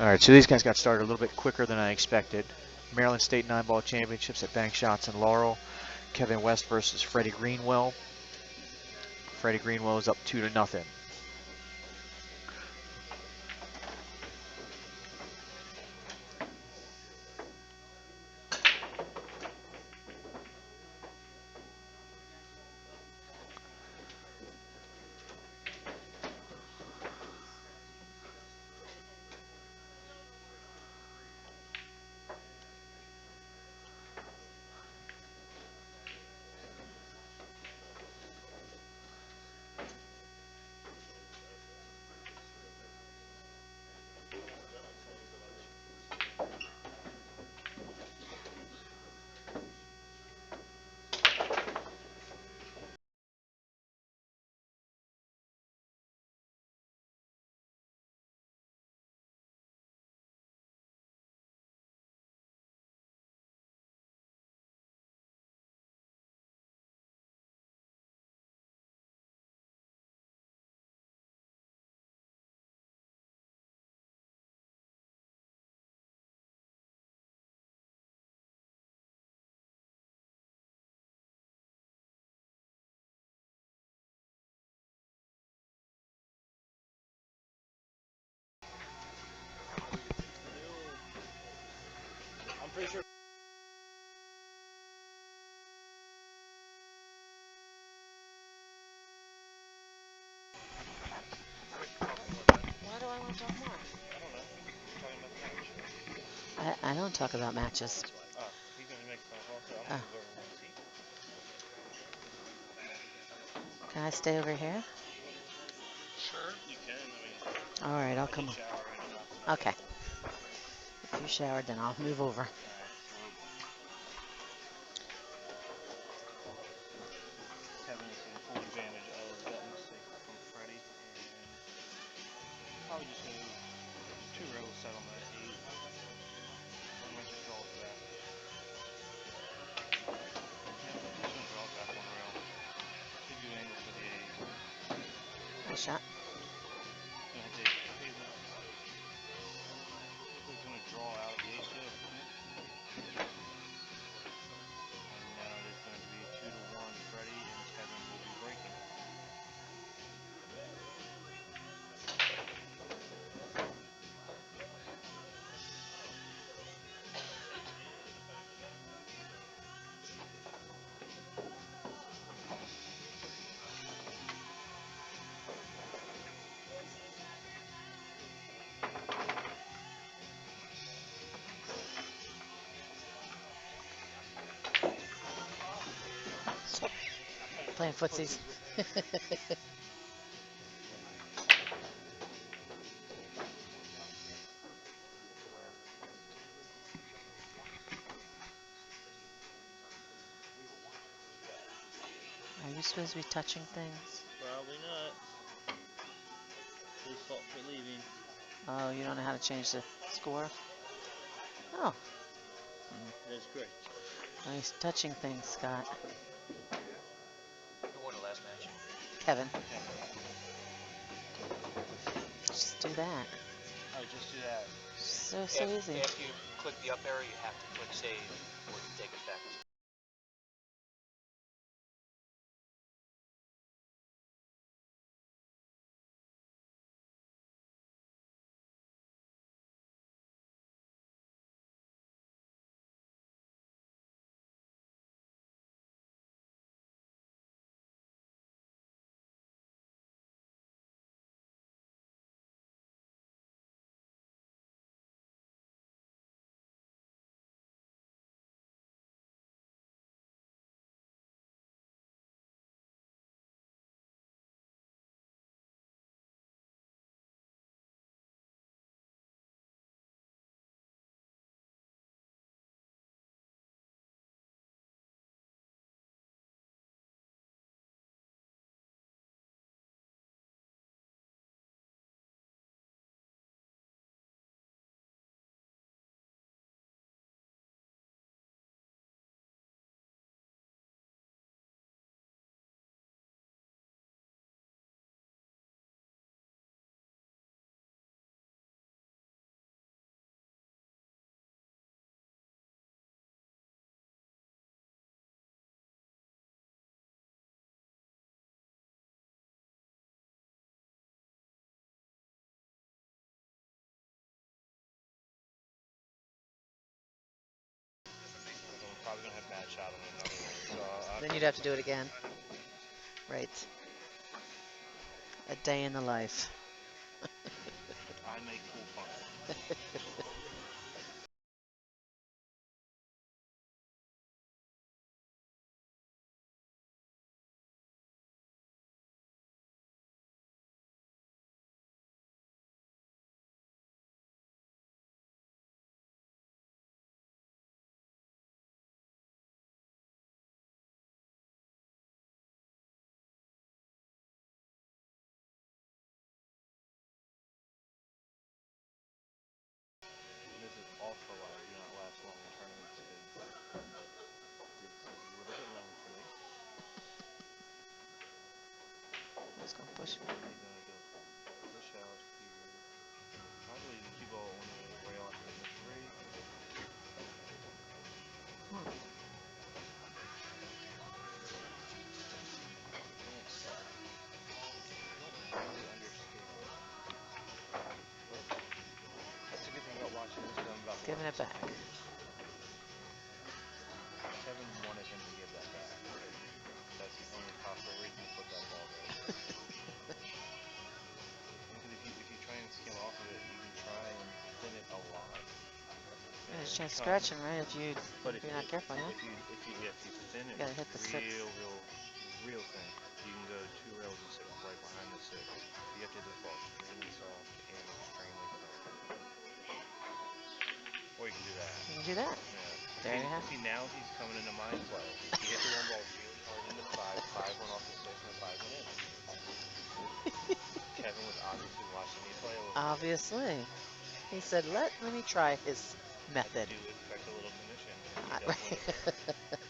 All right, so these guys got started a little bit quicker than I expected. Maryland State 9-ball championships at Bank Shots in Laurel. Kevin West versus Freddie Greenwell. Freddie Greenwell is up 2-0. I'm pretty sure. Why do I want to talk more? I don't know. We're talking about the match. I don't talk about matches. Oh, he's gonna make a phone call, so I'm Oh, gonna move over one seat. can I stay over here? Sure. You can. I mean, All right, I'll I come did on. shower and enough tonight. Okay. If you showered, then I'll move over. Alright, so Kevin is taking full advantage of that mistake from Freddie, and probably just go 2 rails set on that 8. Or might just draw it back. Yeah, I'm just gonna draw it back 1 rail. Should do angle for the 8. Nice shot. Gonna hit the 8 now. Looks like he's gonna draw out of the 8 too. And now it is going to be 2-1 Freddie, and Kevin will be breaking. Playing footsies. Are you supposed to be touching things? Probably not. His fault for leaving. Oh, you don't know how to change the score? Oh. That's correct. Nice touching things, Scott. Who won the last match? Kevin. Kevin. Just do that. Oh, just do that. So easy. After you click the up arrow, you have to click save for it to take effect. Then you'd have to do it again. Right. A day in the life. I make cool fun. This is also why I do not last long in tournaments, because it's a little bit long for me. Let's go push. You're gonna go push out here. Probably the cue ball on the rail after hitting the 3. Hmm. I don't really understand. Well, that's the good thing about watching this, because I'm about to Giving learn it back. something. Kevin wanted him to give that back, because that's the only possible reason to put that ball there. Because if you try and skim off of it, you can try and thin it a lot. There's a chance of Come. scratching, right? If you're not careful, yeah. If you thin it You gotta hit the 6. real thin, you can go 2 rails and sit right behind the 6. You have to hit this ball extremely soft and extremely firm. Or you can do that. You can do that. Yeah. There you have it. See, now he's coming into my play. He hit the 1 ball really hard into the 5. 5 went off the 6, and the 5 went in. Kevin was obviously watching me play a little bit. Obviously. He said, let me try his method. I do expect a little commission, and he does Right. win the tournament.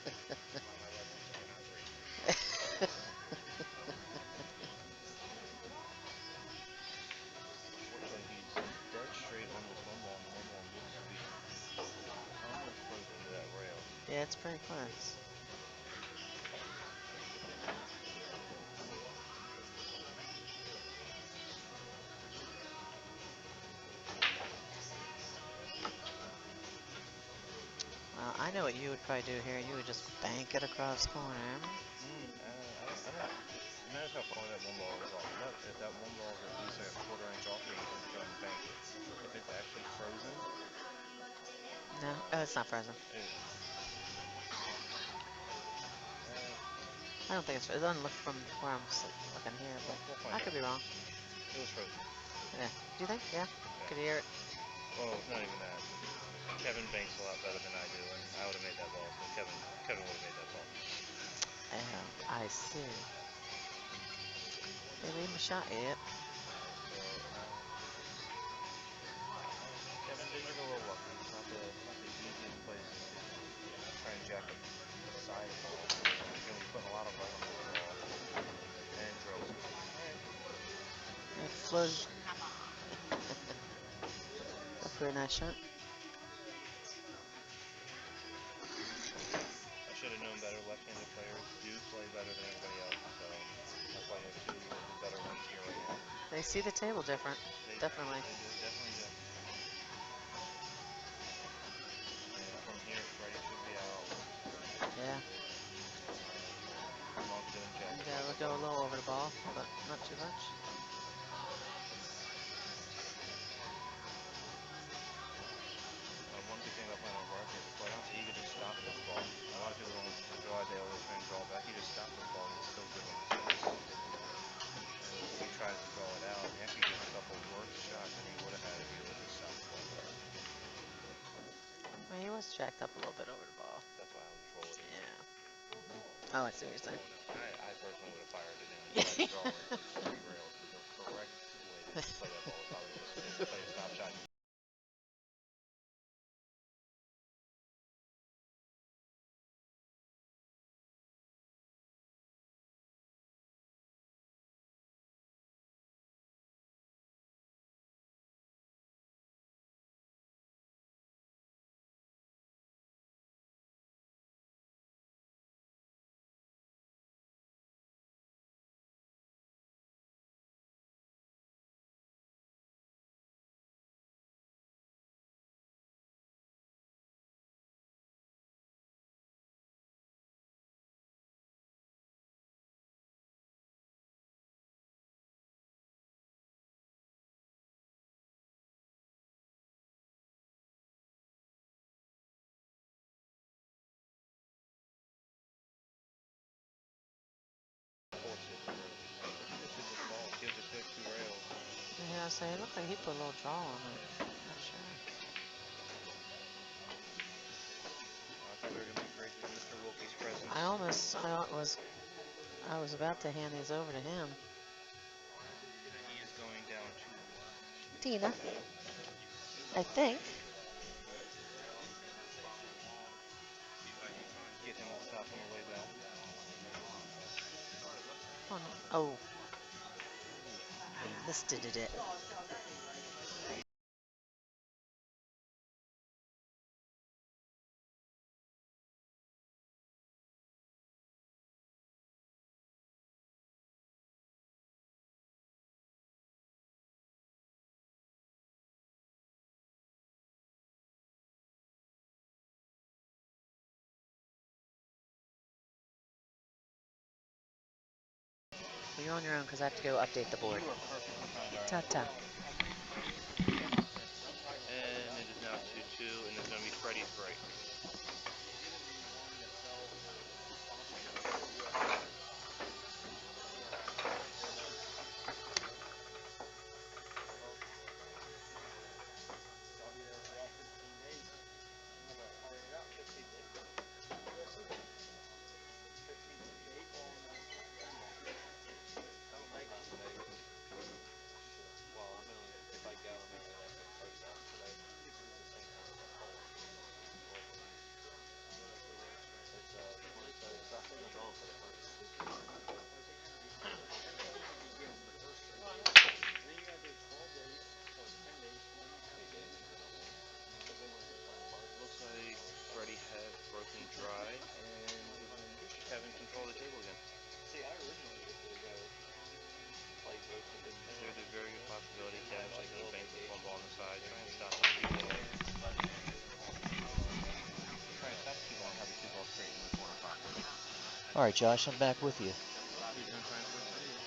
Unfortunately, he's dead straight on this 1 ball, and the 1 ball looks to be almost close into that rail. Yeah, it's pretty close. Well, I know what you would probably do here. You would just bank it across corner. I don't. Not how far that 1 ball is off. If that 1 ball is at least like a quarter inch off of me, you can just go and bank it. If it's actually frozen, No, oh, it's not frozen. I don't think it's. It doesn't look from where I'm looking here, but we'll find I out. could be wrong. It was frozen. Yeah. Do you think? Yeah. Yeah. Could hear it. Well, it's not even that. Kevin banks a lot better than I do, and I would have made that ball, so Kevin would have made that ball. Oh, I see. They leave him a shot yet. Kevin did get a little lucky. It's not the easiest place to try and jack up the side of the ball. You're going to be putting a lot of weight on that ball. And drills. Alright. It flows. That's a very nice shot. I should have known better. Left-handed players do play better than everybody else, so that's why you have 2 of the better ones here right now. They see the table different. Definitely. They do, definitely do. And from here, Freddie should be out. Yeah. As long as he doesn't jack You up gotta like go a little over the ball, but not too much. One good thing about playing over arcade is, quite honestly, he could just stop this ball. A lot of people don't realize they always try and draw back. He just stopped this ball and it's still good on the 6. And if he tries to draw it out, he actually gives himself a worse shot than he would have had if he would have just stopped the ball there. Well, he was jacked up a little bit over the ball. That's why I was rolling it. Yeah. Oh, I see what you're saying. I personally would have fired it in and tried to draw it to 3 rails, because the correct way to play that ball would probably just play a stop shot and gonna say, it looked like he put a little draw on it. Not sure. I thought we were gonna be grateful for Mr. Wilkie's presence. I was about to hand these over to him. He is going down to Tina, I think. get him to stop on the way back. Oh, no. Oh. They listed it. Well, you're on your own because I have to go update the board. You are perfectly fine, darling. Ta-ta. And it is now 2-2, and there's going to be Freddie's break. Looks like Freddie has broken dry, and he's just having control of the table again. There's a very good possibility Kevin's just going to bank this one ball on the side, trying to stop the cue ball. Trying to stop the cue ball and have the cue ball straight in the corner pocket. All right, Josh, I'm back with you. He's going to try and switch these.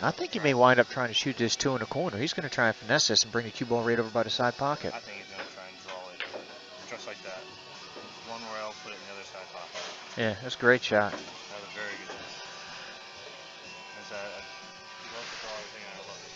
I think he may wind up trying to shoot this 2 in the corner. He's going to try and finesse this and bring the cue ball right over by the side pocket. I think he's going to try and draw it just like that. One rail, put it in the other side pocket. Yeah, that's a great shot. That was a very good shot. He loves to draw everything, and I love it.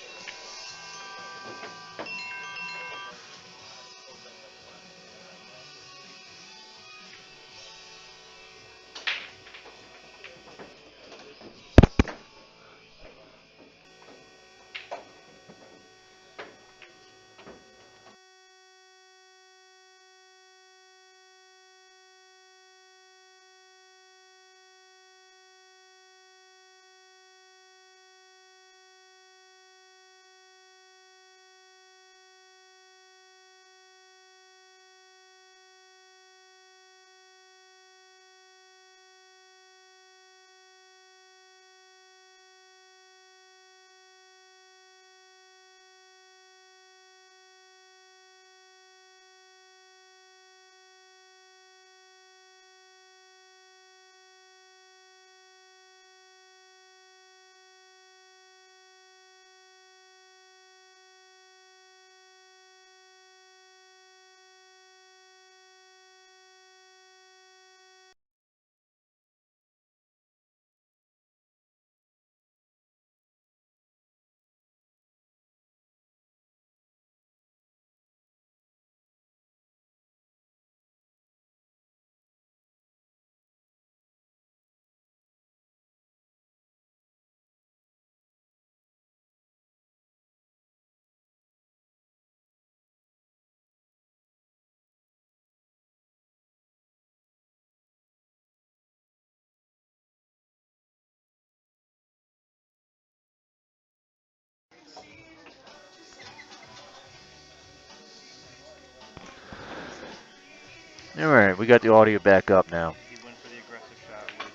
All right, we got the audio back up now. He went for the aggressive shot, which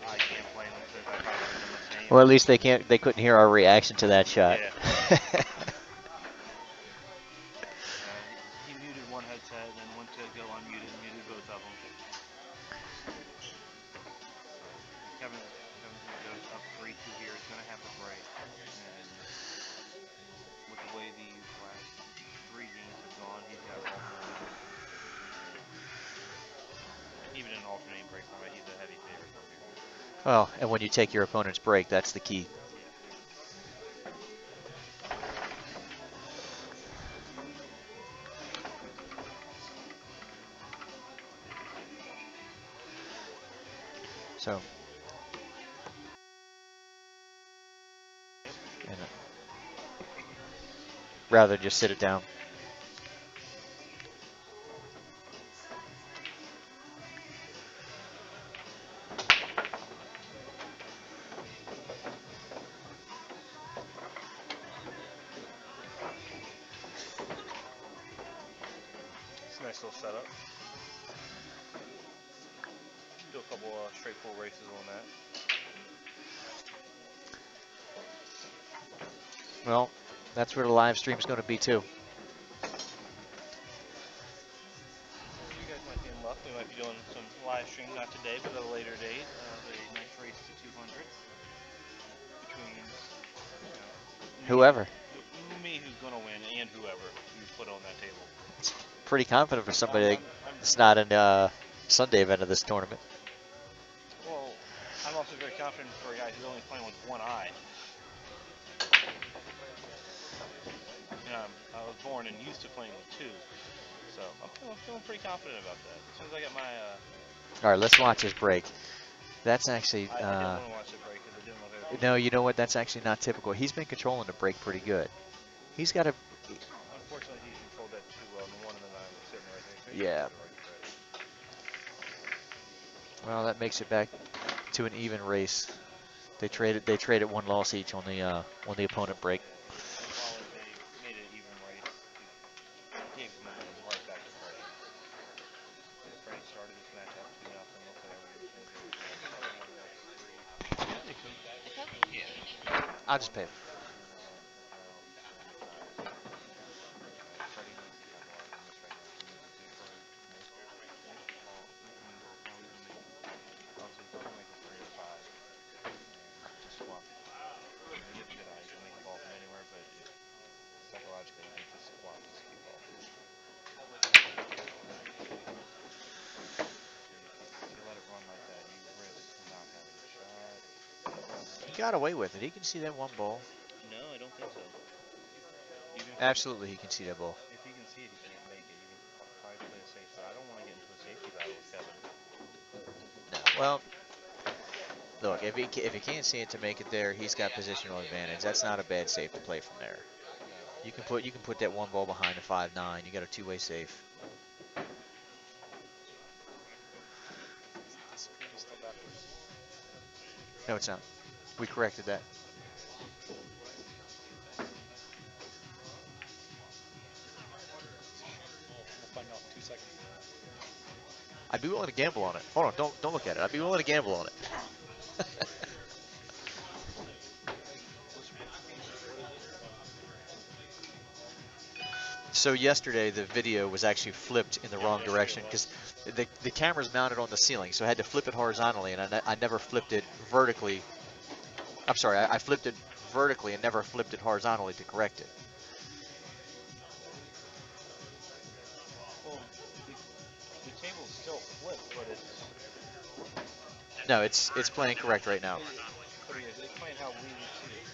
I can't blame him because I probably would have done the same. Well, at least they couldn't hear our reaction to that shot. Yeah. He muted one headset and then went to go unmute it and muted both of them. So Kevin's going to go up 3-2 here. He's going to have to break. And with the way these last 3 games have gone, he's got all the momentum. And even in an alternating break format, he's a heavy favorite from here. Well, and when you take your opponent's break, that's the key. Yeah. So, Yep. and, rather than just sit it down. It's a nice little setup. Do a couple straight pull races on that. Well, that's where the live stream's going to be too. You guys might be in luck. We might be doing some live stream, not today, but at a later date, of a nice race to 200 between, you know, Whoever. me who's going to win and whoever you put on that table. Pretty confident for somebody I'm that's not in Sunday event of this tournament. Well, I'm also very confident for a guy who's only playing with one eye. You know, I was born and used to playing with two, so I'm feeling pretty confident about that. As soon as I get my, All right, let's watch his break. That's actually. I didn't want to watch it break because it didn't look like. No, you know what? That's actually not typical. He's been controlling the break pretty good. He's got a. Unfortunately, he controlled that too well. The 1 and the 9 were sitting right there. So he Yeah. did the right bet. Well, that makes it back to an even race. They traded one loss each on the opponent break. And while they made it an even race, it gave the momentum right back to Freddie. Because Freddie started this match up 2-0. Looked like everybody was going to do it. So probably won the next 3. I'll just pay. And the rounds and the ties. Freddie needs to capitalize on this right now. He needs a big break. Make the call. I mean, he'll probably even make. Obviously, he's probably gonna make a 3 or 5, and just squat. You know, he has a good eye. He can make a ball from anywhere, but psychologically, he needs to squat this cue ball. If you let it run like that, you risk not having a shot. He got away with it. He can see that one ball. No, I don't think so. Even if Absolutely, he can see that ball. if he can see it, he can't make it. You can probably play a safe shot. I don't want to get into a safety battle with Kevin. No. Well, look, if he can't see it to make it there, he's got positional advantage. That's not a bad safe to play from there. No. You can put that one ball behind the 5-9. You got a two-way safe. No, it's not. We corrected that. I'd be willing to gamble on it. Hold on, don't look at it. I'd be willing to gamble on it. So yesterday the video was actually flipped in the wrong direction because the camera's mounted on the ceiling, so I had to flip it horizontally, and I never flipped it vertically. I'm sorry, I flipped it vertically and never flipped it horizontally to correct it. Well, the table's still flipped, but it's. No, it's playing correct right now. But it's playing how we would see it.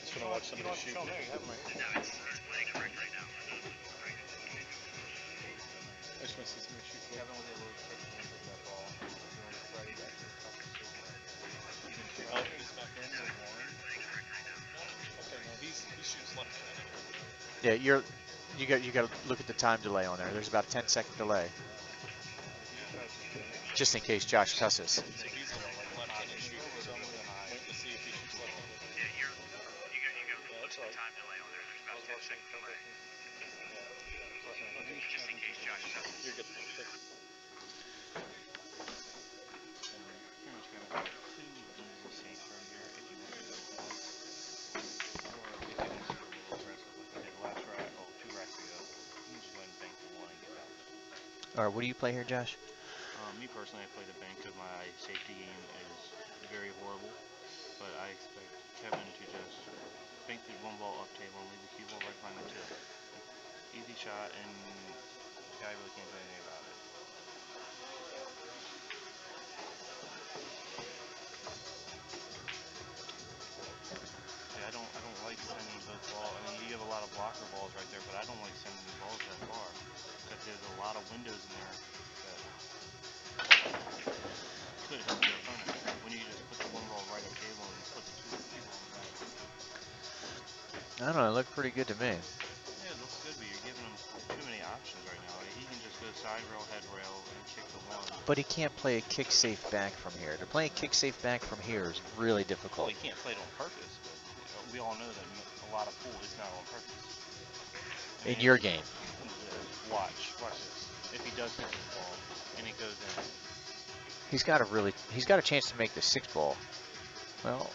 Just want to watch somebody shoot. Show me. You have them right here. I just want to see somebody shoot. Kevin was able to take advantage of that ball. Doing Freddie, that's his tough decision right there. Even He's back in the one. Okay, no, he shoots left-handed. Yeah, you got to look at the time delay on there. There's about a 10-second delay, just in case Josh cusses. So he's a left-handed shooter, so I'm waiting to see if he shoots left-handed. Yeah, that's right. You're good. Thank you. Pretty much gonna have two easy safe from here if you want to go one. Or if you want to get a little aggressive like we did last rack, oh, 2 racks ago, you can just go ahead and bank the one and get back. All right, what do you play here, Josh? Me personally, I play the bank because my safety game is very horrible. But I expect Kevin to just bank the one ball up table and leave the cue ball right behind the 2. Easy shot, and guy really can't do anything about it. See, I don't like sending both balls. I mean, you have a lot of blocker balls right there, but I don't like sending the balls that far because there's a lot of windows in there that could help your opponent. When you just put the one ball right up table and put the cue ball in the back. I don't know. It looked pretty good to me. Yeah, it looks good, but you're giving him too many options right now. He can just go side rail, head rail, and kick the one. But he can't play a kick safe back from here. To play a kick safe back from here is really Well, difficult. he can't play it on purpose, but we all know that a lot of pool is not on purpose. I mean, In your game. watch this. If he does hit this ball and it goes in, He's got a chance to make the 6 ball. Well,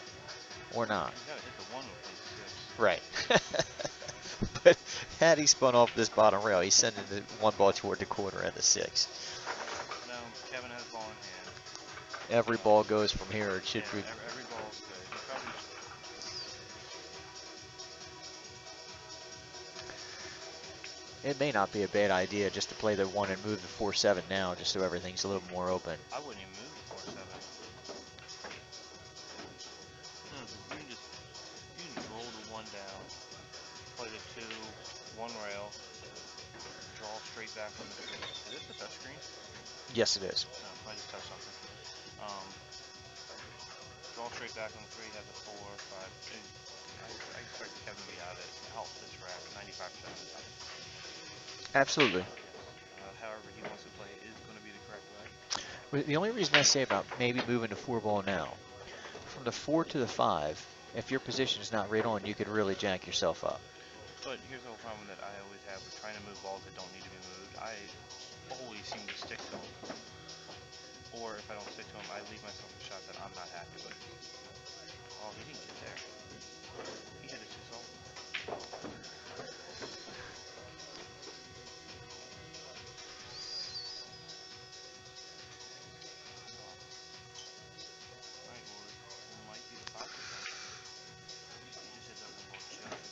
or not. he's got to hit the one and play the 6. Right. But had he spun off this bottom rail, he's sending the one ball toward the corner at the 6. No, Kevin has ball in hand. Every ball goes from here. It should be. Every ball's good. He probably It may not be a bad idea just to play the 1 and move the 4-7 now, just so everything's a little more open. I wouldn't even move the 4-7. No, you can just roll the 1 down, play the 2, 1 rail, draw straight back on the 3. Is this a touch screen? Yes, it is. No, I just touched something. Draw straight back on the 3, has a 4, 5. I expect Kevin to be out this rack 95% of the time. Absolutely. However he wants to play it is going to be the correct way. The only reason I say about maybe moving to 4 ball now, from the 4 to the 5, if your position is not right on, you could really jack yourself up. But here's the whole problem that I always have with trying to move balls that don't need to be moved. I always seem to stick to them. Or if I don't stick to them, I leave myself a shot that I'm not happy with. Oh, he didn't get there. He hit it too soft. Alright, well, it might be the 5%. He just hit that one ball just past it.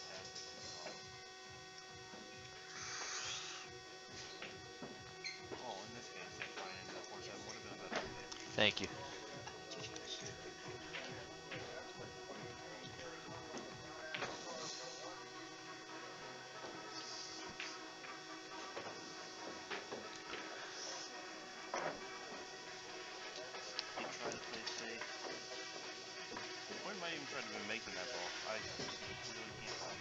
Oh, in this case, yeah, trying into that 4-7 would have been a better idea. Thank you. He tried to play safe. Or he might even try to be making that ball. I really can't tell.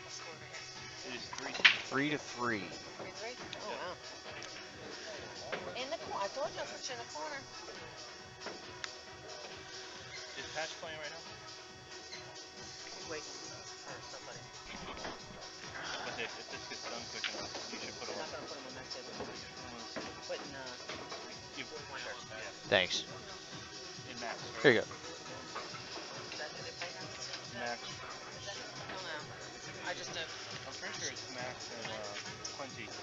It is 3-3. 3-3. 3-3? Oh, wow. In the corner. I told you I put you in the corner. Is Patch playing right now? He's waiting for somebody. But if this gets done quick enough, you should put him I'm on. not going to put him on that table. You, Putting, Wonder. Thanks. in Max, right? Here you go. Is that who they play next? Max. I don't know. I just know. I'm pretty sure it's Max and Quincy. So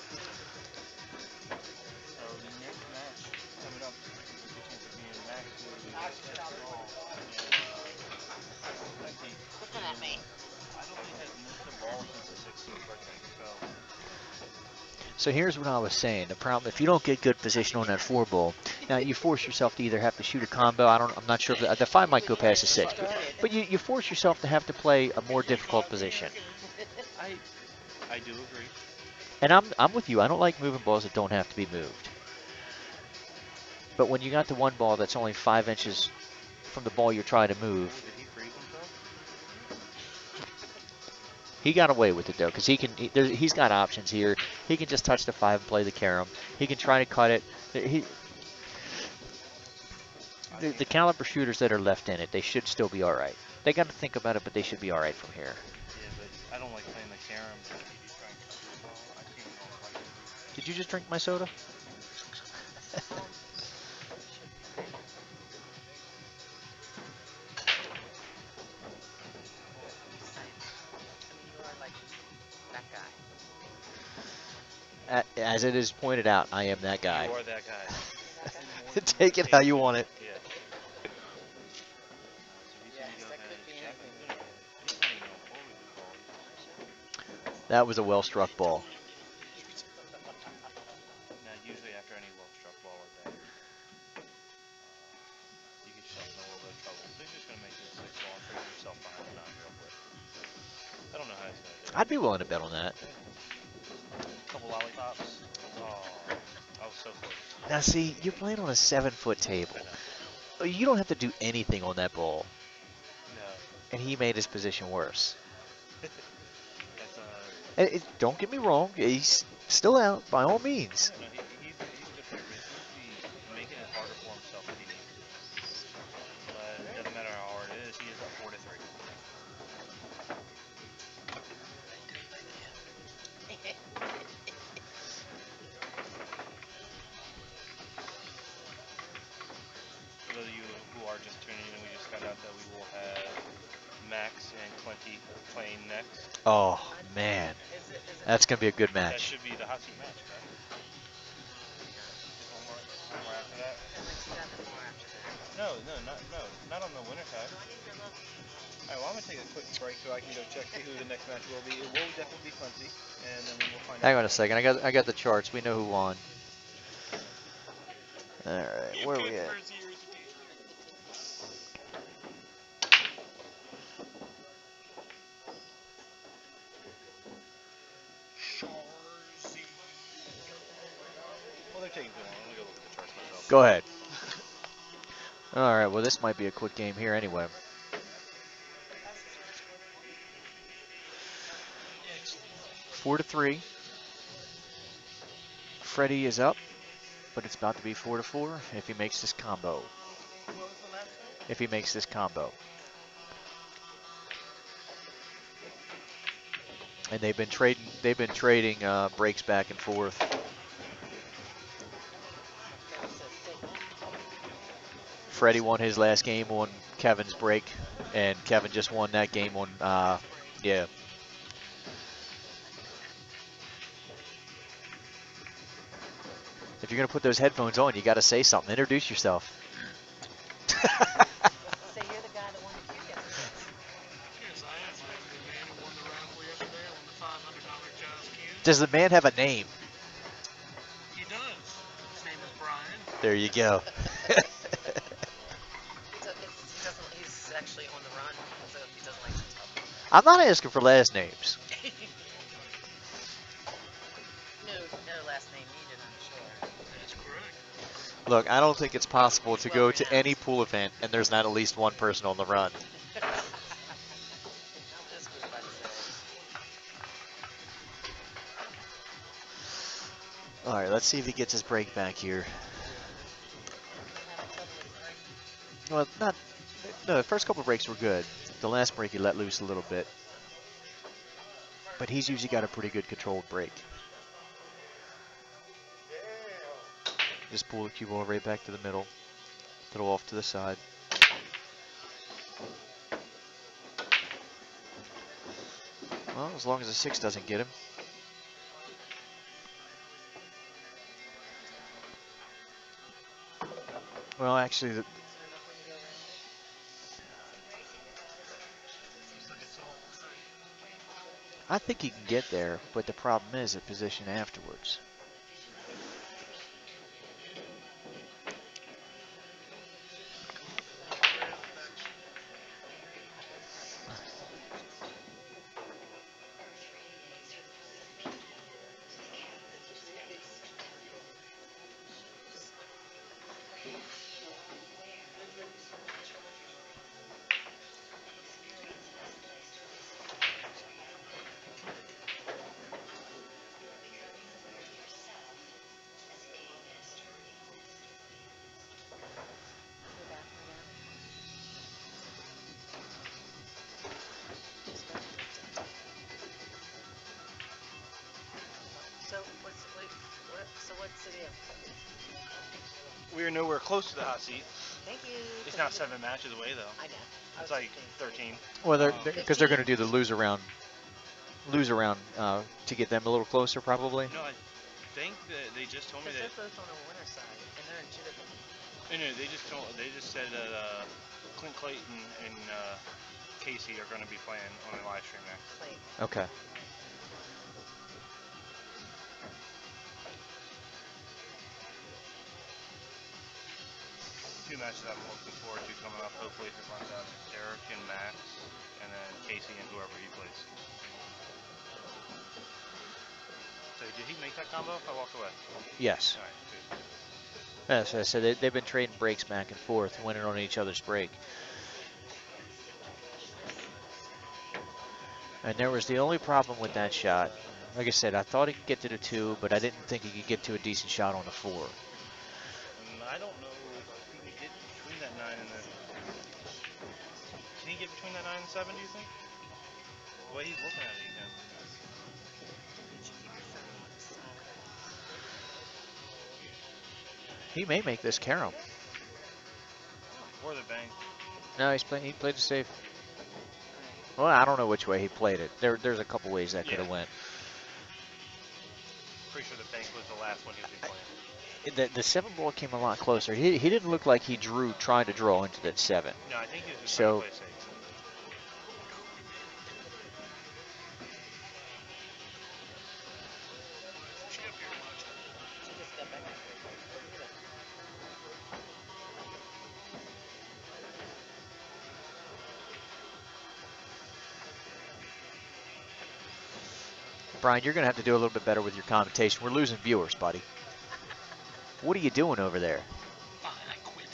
next match coming up, there's a good chance of being Max doing the ball and Quincy. Looking at me. I don't think has missed a ball since his 16th birthday. So here's what I was saying. The problem, if you don't get good position on that 4 ball, now you force yourself to either have to shoot a combo. I'm not sure if the 5 might go past the 6, but you force yourself to have to play a more difficult position. I do agree. And I'm with you. I don't like moving balls that don't have to be moved. But when you got the 1 ball that's only 5 inches from the ball you're trying to move, Did he freeze himself? he got away with it though, because he's got options here. He can just touch the 5 and play the carom. He can try to cut it. The caliber shooters that are left in it, they should still be all right. They got to think about it, but they should be all right from here. Yeah, but I don't like playing the carom. If you try and cut the ball, I see him going right. Did you just drink my soda? You are like that guy. As it is pointed out, I am that guy. You are that guy. Take it how you want it. Yeah. So Yes, VTV that has could be Jack anything. Laguna. He's not even on board with this ball. That was a well-struck ball. Now, usually after any well-struck ball like that, you get yourself in a little bit of trouble. So he's just going to make this 6 ball and trade himself behind the 9 real quick. I don't know how he's going to do it. I'd be willing to bet on that. Couple lollipops. Oh, I was so close. Now, see, you're playing on a 7-foot table. I know. You don't have to do anything on that ball, No. and he made his position worse. That's Don't get me wrong, he's still out by all means. no, he's a good player, but he seems to be making it harder for himself than he needs to. But it doesn't matter how hard it is. He is up 4-3. For those of you who are just tuning in, we just found out that we will have Max and Quinty playing next. Oh, man. That's going to be a good That match. should be the hot seat match, correct? Is one more after that? No, not on the winner tag. Alright, well, I'm going to take a quick break so I can go check see who the next match will be. It will definitely be Quincy, and then we will find out. Hang on a second. I got the charts. We know who won. All right, where are we at? Well, they're taking too long. I'm going to go look at the charts myself. Go ahead. All right, well, this might be a quick game here anyway. 4-3. Freddie is up, but it's about to be 4-4 if he makes this combo. If he makes this combo. And they've been trading breaks back and forth. Freddie won his last game on Kevin's break, and Kevin just won that game on yeah. If you're gonna put those headphones on, you got to say something. Introduce yourself. Say you're the guy that won the cue yesterday. Yes, I am. I'm the man who won the raffle yesterday. I won the $500 Jaws cue. Does the man have a name? He does. His name is Brian. There you go. He's actually on the run, so he doesn't like to tell people. I'm not asking for last names. No last name needed, I'm sure. That's correct. Look, I don't think it's possible to go to any pool event and there's not at least one person on the run. All right, let's see if he gets his break back here. Well, no, the first couple of breaks were good. The last break he let loose a little bit. But he's usually got a pretty good controlled break. Just pull the cue ball right back to the middle. Little off to the side. Well, as long as the 6 doesn't get him. Well, actually, I think he can get there, but the problem is the position afterwards. We are nowhere close to the hot seat. Thank you. It's not 7 matches away though. I know. It's like 13. Well, they're Um, because they're going to do the lose around to get them a little closer, probably. No, I think that they just told me Because that. they're both on the winner side, and they're in two different. No, they just said that Clint Clayton and Casey are going to be playing on the live stream next. Like, Okay. 2 matches I'm looking forward to coming up. Hopefully, if it runs out, Derek and Max, and then Casey and whoever he plays. So did he make that combo? I walked away. Yes. All right, good. As I said, they've been trading breaks back and forth, winning on each other's break. And there was the only problem with that shot. Like I said, I thought he could get to the 2, but I didn't think he could get to a decent shot on the 4. And I don't know if he can get between that 9 and the. Can he get between that 9 and 7? Do you think? The way he's looking at it, he can. He may make this carom. Or the bank. No, he played it safe. Well, I don't know which way he played it. There's a couple ways that could have went. Pretty sure the bank was the last one he was playing. The 7 ball came a lot closer. He didn't look like he tried to draw into that 7. No, I think he was just So, trying to play safe. Brian, you're going to have to do a little bit better with your commentation. We're losing viewers, buddy. What are you doing over there? Fine, I quit.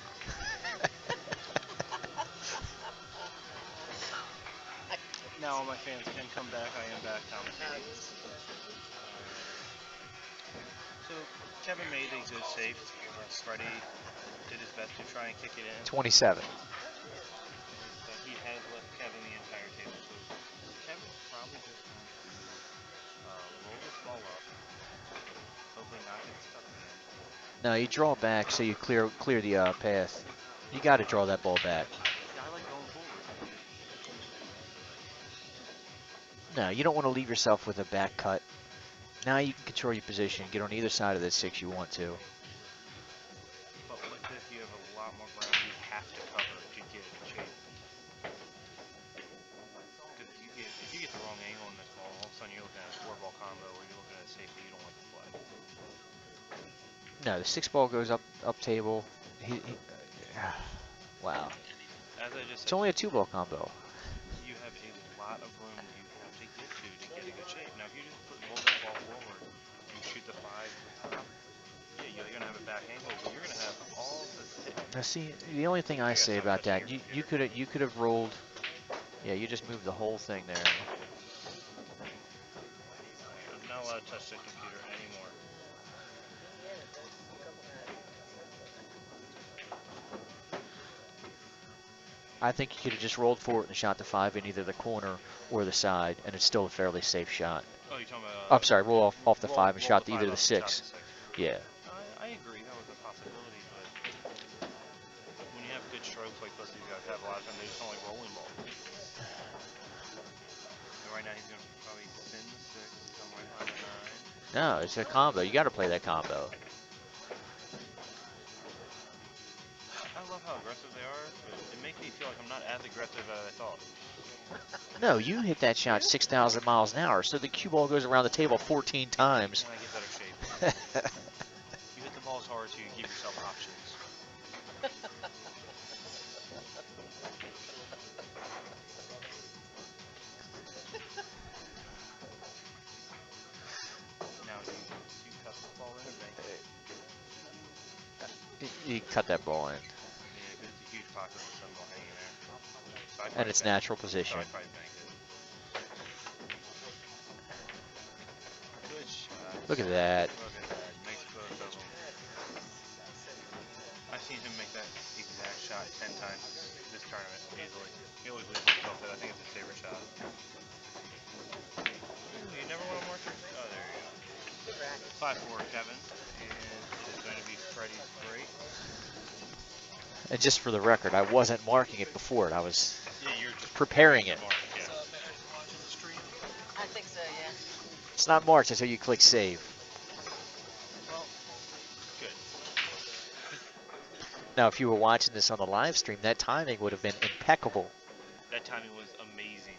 Now all my fans can come back. I am back commentating. So Kevin made a good save. Freddie did his best to try and kick it in. 27. But he has left Kevin the entire table. So Kevin's probably just going to roll this ball up. Hopefully not get stuck again. No, you draw back so you clear the path. You got to draw that ball back. Yeah, I like going forward. No, you don't want to leave yourself with a back cut. Now you can control your position, get on either side of that 6 you want to. But with this, you have a lot more ground you have to cover to get shape. Because if you get the wrong angle in this ball, all of a sudden you're looking at a 4-ball combo or you're looking at a safety you don't want to play. No, the 6 ball goes up table. Wow. As I just It's said, only a 2 ball combo. you have a lot of room you have to get to get a good shape. Now, if you just roll that ball forward, you shoot the 5 to the top, yeah, you're going to have a back angle, but you're going to have all the stick. Now see, the only thing I say about that, you could have rolled. Yeah, you just moved the whole thing there. I'm not allowed to touch the computer anymore. I think you could have just rolled for it and shot the 5 in either the corner or the side, and it's still a fairly safe shot. Oh, you're talking about... I'm sorry, roll off the 5 and shot the either the five 6. Yeah. I agree, that was a possibility, but when you have good strokes like both these guys have, a lot of times they just only rolling ball. And right now he's going to probably spin the 6, come right behind the 9. No, it's a combo. You got to play that combo. I love how aggressive they are, but it makes me feel like I'm not as aggressive as I thought. No, you hit that shot 6,000 miles an hour, so the cue ball goes around the table 14 times. And I get better shape. You hit the ball as hard so you give yourself options. Now, do you cut the ball in or bank it? You cut that ball in. Yeah, because it's a huge pocket with some ball hanging there. So And its natural position. So I'd probably bank it. Good shot. Look at that. Look at that. Makes both of them. I've seen him make that exact shot 10 times this tournament, easily. He always leaves himself that. I think it's his favorite shot. Ooh, you never want to mark your... Oh, there you go. 5-4 Kevin, and it is going to be Freddie's break. And just for the record, I wasn't marking it before it. I was Yeah, you're just preparing it. Mark, yeah. Is Patrick watching the stream? I think so, yeah. It's not marked until you click save. Well, good. Now, if you were watching this on the live stream, that timing would have been impeccable. That timing was amazing.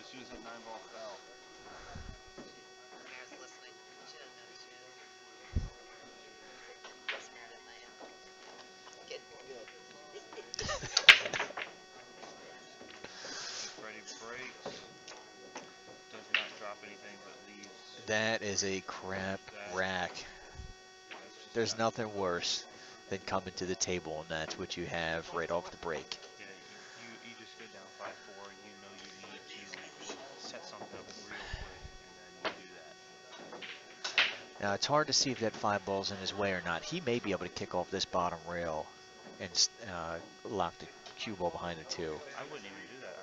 As soon as that 9-ball fell. I was listening. She doesn't know she is. Smeared it in my hand. Good. Freddie breaks. Does not drop anything, but leaves. That is a crap That- rack. That's just There's not- nothing worse than coming to the table, and that's what you have right off the break. Yeah, you just go down 5-4, and you know you need to set something up real quick, and then you do that. Now, it's hard to see if that 5-ball's in his way or not. He may be able to kick off this bottom rail and lock the cue ball behind the 2. I wouldn't even do that.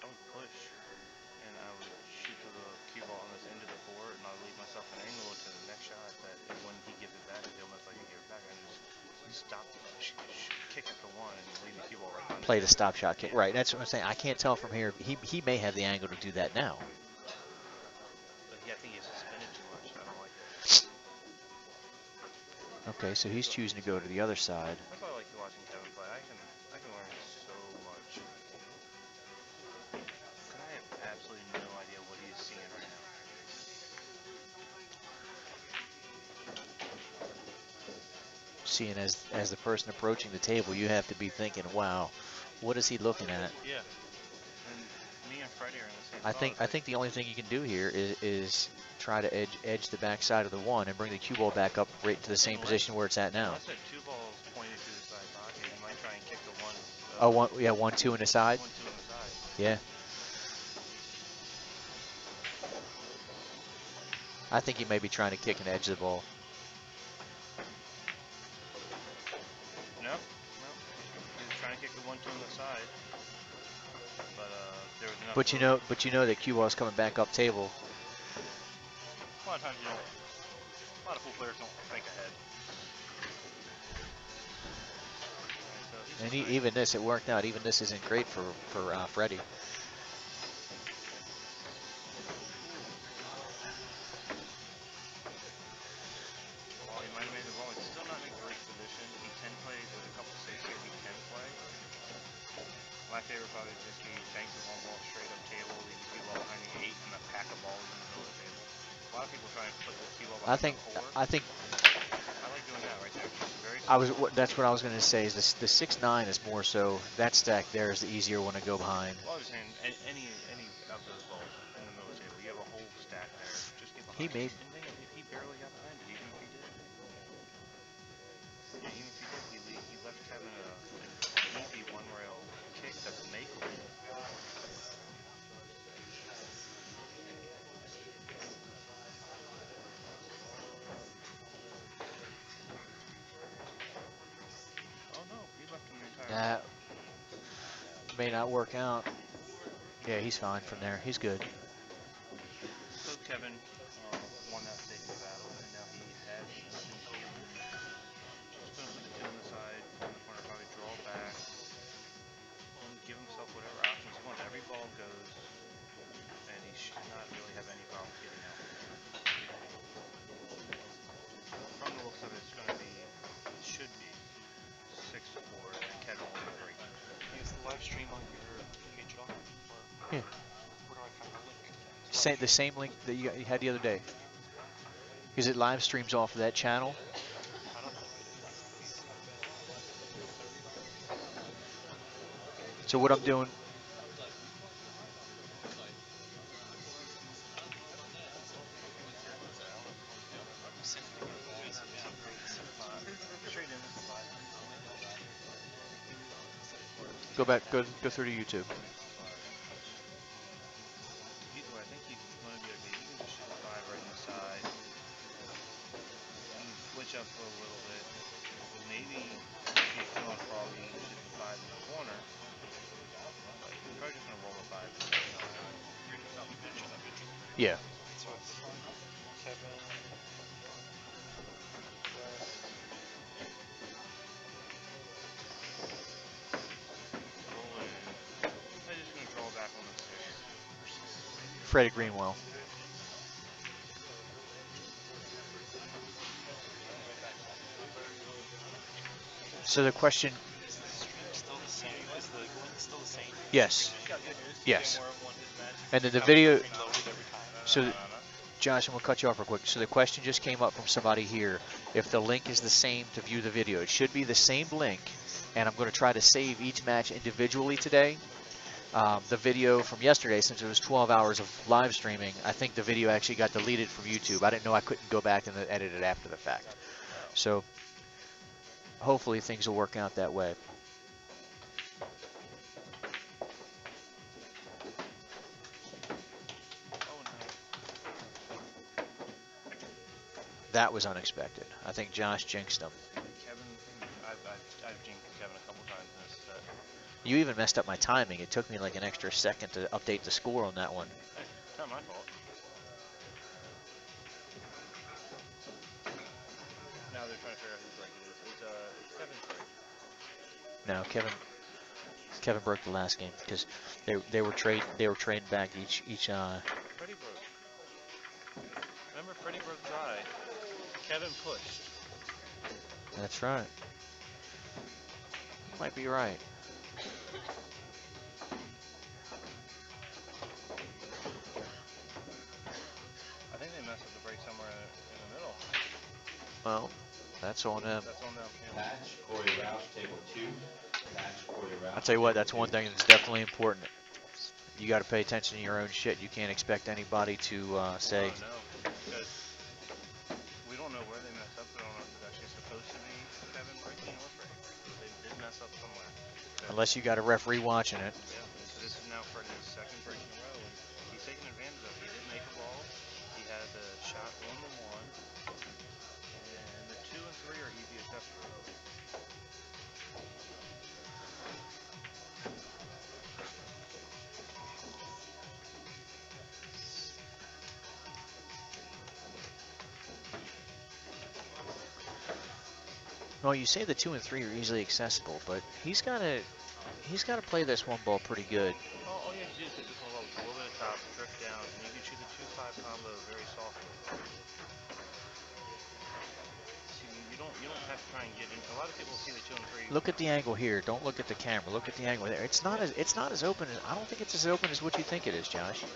I would push, and I would shoot the cue ball on this end of the board, and I'll leave myself an angle to the next shot that when he gives it back, he'll most likely give it back. And just stop, kick at the 1, and leave the cue ball right behind. Play the stop shot kick. Right, that's what I'm saying. I can't tell from here. He may have the angle to do that now. But yeah, I think he's suspended too much. I don't like it. Okay, so he's choosing to go to the other side. That's why I like watching Kevin play. I can learn so much. 'Cause I have absolutely no idea what he's seeing right now. Seeing as the person approaching the table, you have to be thinking, wow, what is he looking at? Yeah. And me and Freddie are in the same I spot. think the only thing you can do here is try to edge the backside of the 1 and bring the cue ball back up right to the same position where it's at now. Unless that 2 balls pointed to the side pocket, you might try and kick the 1. Oh, 1-2 in the side. 1-2 on the side. Yeah. I think he may be trying to kick and edge the ball. No. He was trying to kick the 1-2 on the side. But there was enough. But you know that cue ball's coming back up table. A lot of times you don't. A lot of pool players don't think ahead. And even this, it worked out. Even this isn't great for Freddie. While he might have made the ball, he's still not in a great position. He can play with a couple saves here. He can play. My favorite part is just he banks the 1 ball straight up table, leaves the cue ball behind the 8, and a pack of balls in the middle of the table. A lot of people try and put the cue ball behind the 4. I think. I like doing that right there. Just very That's what I was going to say. Is the 6-9 is more so that stack there is the easier one to go behind. Well, I was saying any of those balls in the middle of the table, you have a whole stack there. Just get behind. He may. And then if he barely got behind it, even if he did. Yeah, even if he did, he left Kevin an easy 1-rail kick that's makeable. Oh no, he left him the entire. That may not work out. Yeah, he's fine from there. He's good. So Kevin won that safety battle, and now he has the open table. Just going to put the 2 on the side, in the corner, probably draw back, and give himself whatever options he wants. Every ball goes, and he should not really have any problems getting out from there. From the looks of it, should be 6-4, and Kevin will be great. Is the live stream on your page at all? Yeah. Where do I find the link? The same link that you had the other day. Because it live streams off of that channel. I don't think it is. So what I'm doing. Go back. Go through to YouTube. I think he's going to be okay. You can just shoot the 5 right in the side. You can switch up for a little bit. Maybe if he's feeling froggy, you can shoot the 5 in the corner. But he's probably just going to roll the 5 in the side. Yeah. So it's Kevin, Wes, Roland. I'm just gonna draw back on the 6. Freddie Greenwell. So the question, Is the stream still the same? Is the link still the same? yes, Yeah, good news. yes. More won his match. And then the How video, it's being loaded every time. so Josh, I'm going to cut you off real quick. So the question just came up from somebody here. If the link is the same to view the video, it should be the same link. And I'm going to try to save each match individually today. The video from yesterday, since it was 12 hours of live streaming, I think the video actually got deleted from YouTube. I didn't know I couldn't go back and edit it after the fact. So hopefully things will work out that way. Oh no. That was unexpected. I think Josh jinxed him. Kevin, I've jinxed Kevin a couple times in this set. You even messed up my timing. It took me like an extra second to update the score on that one. Hey, it's not my fault. Now they're trying to figure out whose break it is. It's Kevin's break. No, Kevin broke the last game because they were trading back each. Freddie broke. Remember, Freddie broke dry. Kevin pushed. That's right. You might be right. I think they messed up the break somewhere in the middle. Well, that's on them. That's on them. Yeah. Match, choreographed, table 2. Match, choreographed. I'll tell you what, that's one thing that's definitely important. You got to pay attention to your own shit. You can't expect anybody to say. Oh, no, because we don't know where they messed up. We don't know if it's actually supposed to be Kevin breaking or Freddie breaking. They did mess up somewhere. Unless you got a referee watching it. Yeah, so this is now Freddie's second break in a row, and he's taking advantage of it. He didn't make a ball. He had the shot on the 1, and the 2 and 3 are easy as for him. Well, you say the 2 and 3 are easily accessible, but he's got to play this one ball pretty good. All you have to do is hit this one up with a little bit of top, drift down, and you can shoot the 2-5 combo very softly. See, you don't have to try and get in. A lot of people see the 2 and 3. Look at the angle here. Don't look at the camera. Look at the angle there. It's not as open as I don't think it's as open as what you think it is, Josh. If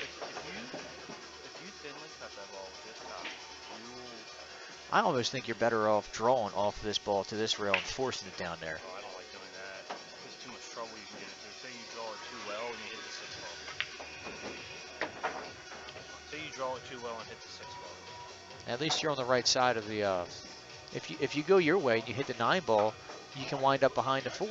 you thinly cut that ball with this top, you will. I almost think you're better off drawing off this ball to this rail and forcing it down there. Oh, I don't like doing that. There's too much trouble you can get into. Say you draw it too well and you hit the 6 ball. Say you draw it too well and hit the 6 ball. At least you're on the right side of the. If you go your way and you hit the 9 ball, you can wind up behind the 4.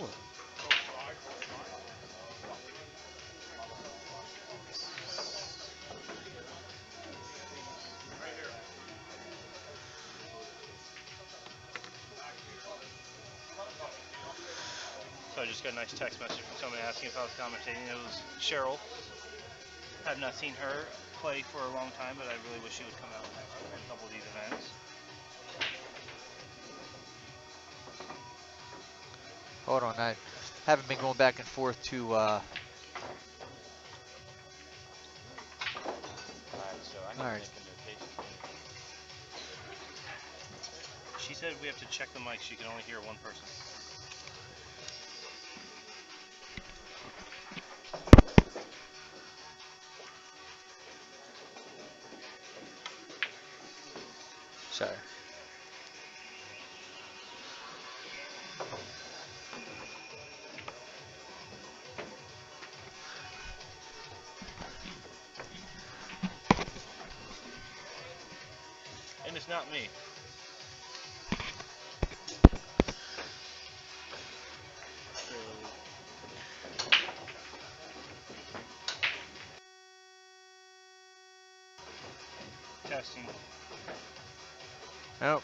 So I just got a nice text message from somebody asking if I was commentating. It was Cheryl. I've not seen her play for a long time, but I really wish she would come out in a couple of these events. Hold on, I haven't been going back and forth to. Alright, so I need All right. to make a notation. She said we have to check the mic. She can only hear one person. Sorry. And it's not me. Testing. Oh,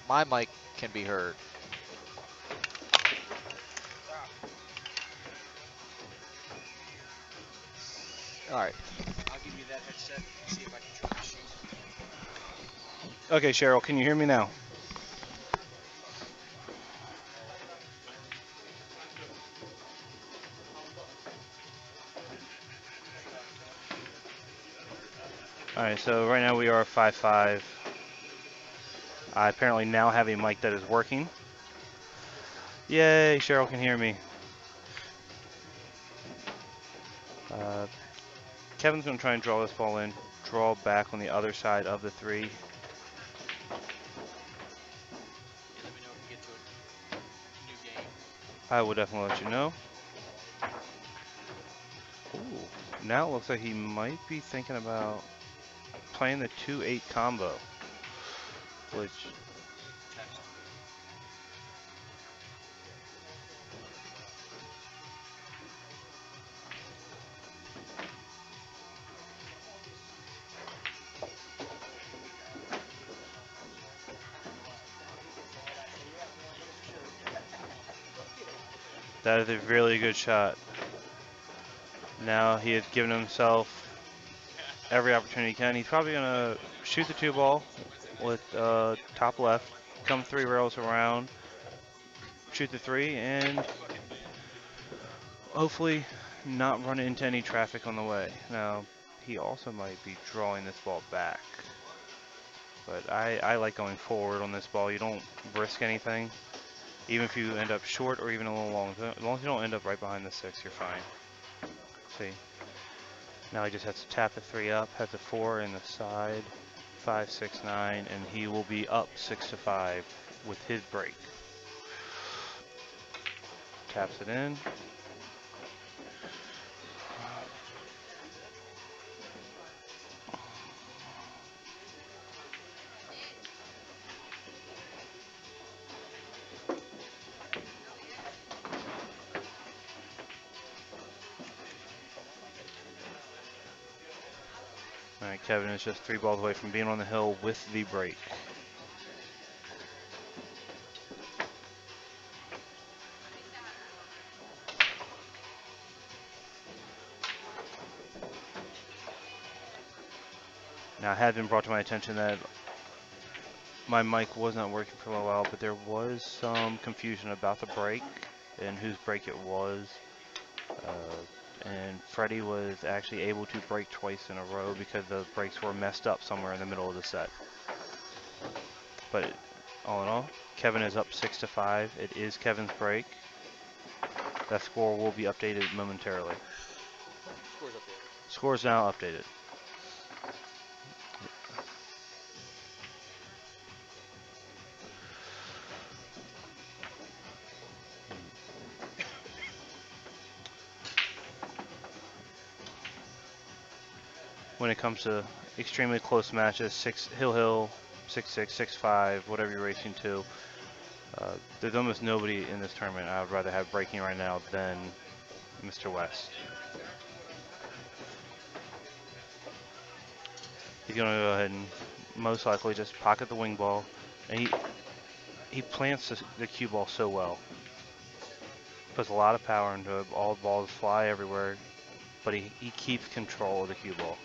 my mic can be heard. All right. I'll give you that headset and see if I can turn the sheet. Okay, Cheryl, can you hear me now? All right, so right now we are 5-5. I apparently now have a mic that is working. Yay, Cheryl can hear me. Kevin's going to try and draw this ball in, draw back on the other side of the 3. Yeah, let me know if we get to a new game. I will definitely let you know. Ooh, now it looks like he might be thinking about playing the 2-8 combo, which that is a really good shot. Now he has given himself every opportunity he can. He's probably going to shoot the 2 ball with top left, come 3 rails around, shoot the 3, and hopefully not run into any traffic on the way. Now, he also might be drawing this ball back. But I like going forward on this ball. You don't risk anything. Even if you end up short or even a little long. As long as you don't end up right behind the 6, you're fine. See? Now he just has to tap the 3 up, has a 4 in the side, 5, 6, 9, and he will be up 6-5 with his break. Taps it in. All right, Kevin is just 3 balls away from being on the hill with the break. Now, it had been brought to my attention that my mic was not working for a while, but there was some confusion about the break and whose break it was. And Freddie was actually able to break twice in a row because the breaks were messed up somewhere in the middle of the set. But all in all, Kevin is up 6-5. It is Kevin's break. That score will be updated momentarily. Score's updated. Score's now updated. When it comes to extremely close matches, Hill, 6-6, 6-5, whatever you're racing to, there's almost nobody in this tournament I would rather have breaking right now than Mr. West. He's going to go ahead and most likely just pocket the wing ball, and he plants the cue ball so well. Puts a lot of power into it. All the balls fly everywhere, but he keeps control of the cue ball.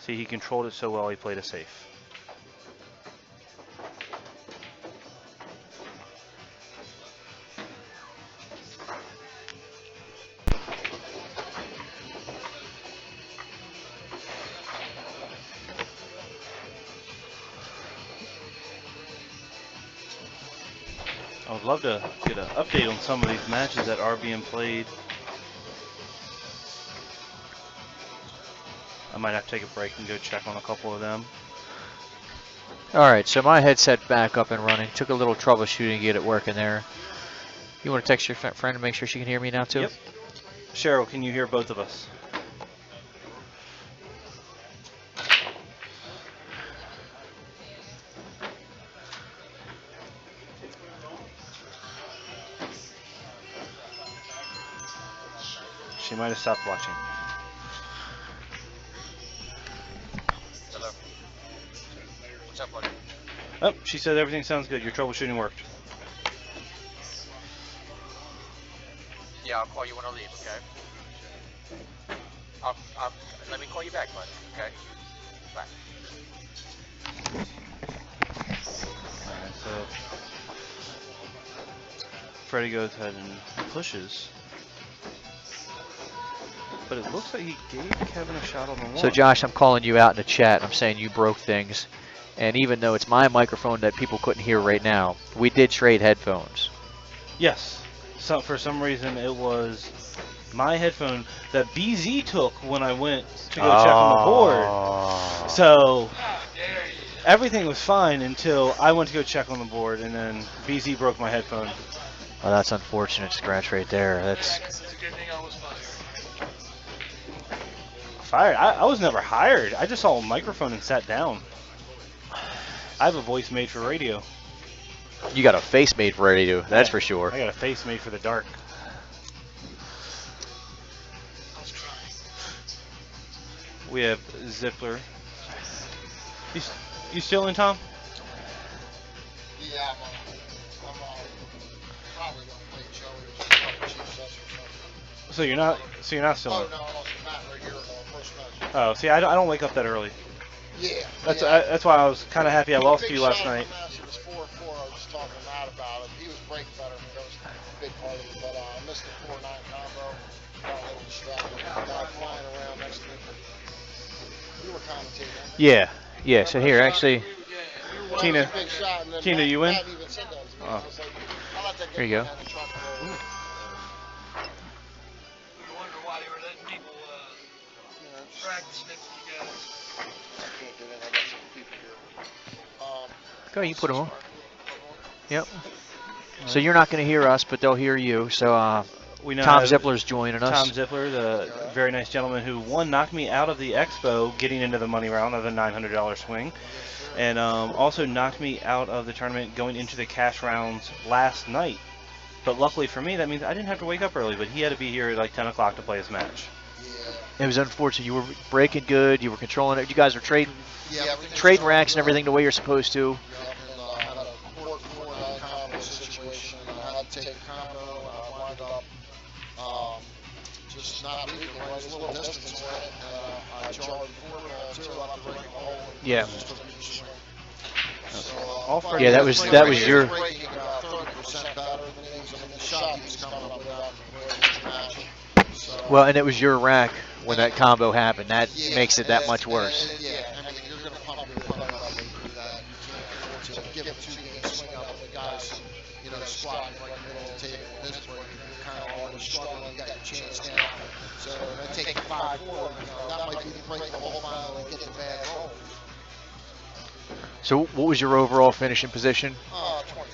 See, he controlled it so well, he played it safe. I would love to get an update on some of these matches that are being played. I might have to take a break and go check on a couple of them. All right, so my headset back up and running. Took a little troubleshooting to get it working there. You want to text your friend to make sure she can hear me now too? Yep. Cheryl, can you hear both of us? She might have stopped watching. Hello. What's up, buddy? Oh, she said everything sounds good. Your troubleshooting worked. Yeah, I'll call you when I leave, okay? Let me call you back, bud. Okay. Bye. Alright, so Freddie goes ahead and pushes. But it looks like he gave Kevin a shot on the one. So Josh, I'm calling you out in the chat. I'm saying you broke things. And even though it's my microphone that people couldn't hear right now, we did trade headphones. Yes. So for some reason it was my headphone that BZ took when I went to go check on the board. So everything was fine until I went to go check on the board, and then BZ broke my headphone. Oh, that's unfortunate scratch right there. That's It's a good thing I was fired. Fired? I was never hired. I just saw a microphone and sat down. I have a voice made for radio. You got a face made for radio, that's for sure. I got a face made for the dark. I was trying. We have Zippler. You still in, Tom? Yeah, I'm probably going to play Joey or a couple Chiefs or something. So you're not still Oh, in. no, I lost the mat right here in the first match. Oh, see, I don't wake up that early. Yeah. That's why I was kind of happy I lost to you last night. It was 4-4. I was just talking to Matt about it. He was breaking better than me. That was a big part of it. But I missed the 4-9 combo. Got a little distracted. Guy flying around next to me. You were commentating. Yeah, yeah. So here, actually, Tina, Tina, you win? Oh. Here you go. We were wondering why they were letting people practice next to you guys. Go ahead, you put them on. Yep. So you're not going to hear us, but they'll hear you. So We now Tom have Zippler's joining us. Tom Zippler, the very nice gentleman who knocked me out of the expo getting into the money round of the $900 swing, and also knocked me out of the tournament going into the cash rounds last night. But luckily for me, that means I didn't have to wake up early, but he had to be here at like 10 o'clock to play his match. It was unfortunate. You were breaking good. You were controlling it. You guys were trading racks and everything the way you're supposed to. Had a court 4-9 combo situation. I had to take a combo, and I wound up just not leaving. I was a little distance away, and I charged 4-2 about the break the hole. Yeah. All Freddie Yeah, that has was to do was is your. Breaking about 30% better than he was. I mean, the shot he was coming up with out in the match. So, Well, and it was your rack when that combo happened. That yeah, makes it that and much worse. Yeah, I mean, you're going to pump your opponent up and do that. You can't afford to give a 2-game swing up with the guys, squatting right in the middle of the table. At this point, you're kind of already struggling. You got your chance now. So, I take 5-4. That might be the break the whole final and get the bad roll. So what was your overall finishing position? 20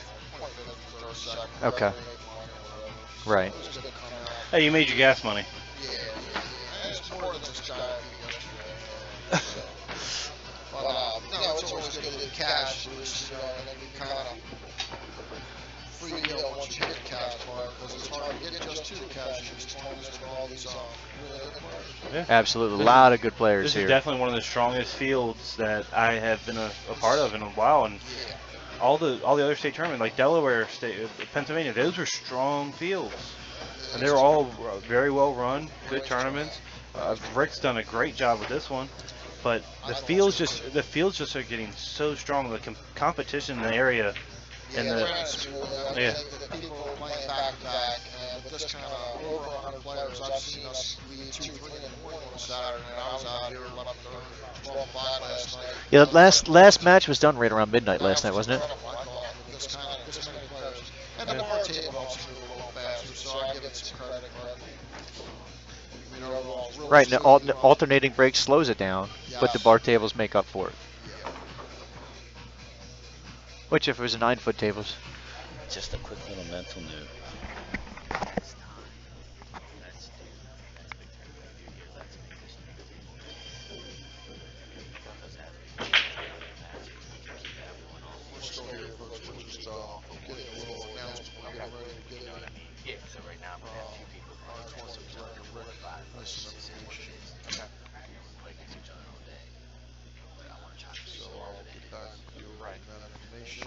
Okay. Right. Hey, you made your gas money. Yeah. It's more than this guy yesterday. But, it's always good to get cash, and then you kind of free deal once you hit the cash part, because it's hard to get just to the cash in these tournaments with all these really good players. Yeah. Absolutely. A lot of good players This here. is definitely one of the strongest fields that I have been a part of in a while, and all the other state tournaments, like Delaware State, Pennsylvania, those were strong fields, and they were all very well run, good tournaments. Rick's done a great job with this one, but the fields just are getting so strong. The competition in the area, and the people playing back to back, and with this kind of over 100 players, I've seen us lead 2-3 in the morning on Saturday, and I was out here 11:30, 12 o'clock last night. Yeah, that last match was done right around midnight last night, wasn't it? This many players. And the bar table helps move a little faster, so I give it some credit. But, Right, and the alternating break slows it down, but the bar tables make up for it. Which, if it was a 9-foot tables. Just a quick little mental note. we're still here, folks. We're just getting a little announcement. We're getting ready to get it. Yeah, so right now I'm gonna have 2 people. So I'll get back to you right now. Information.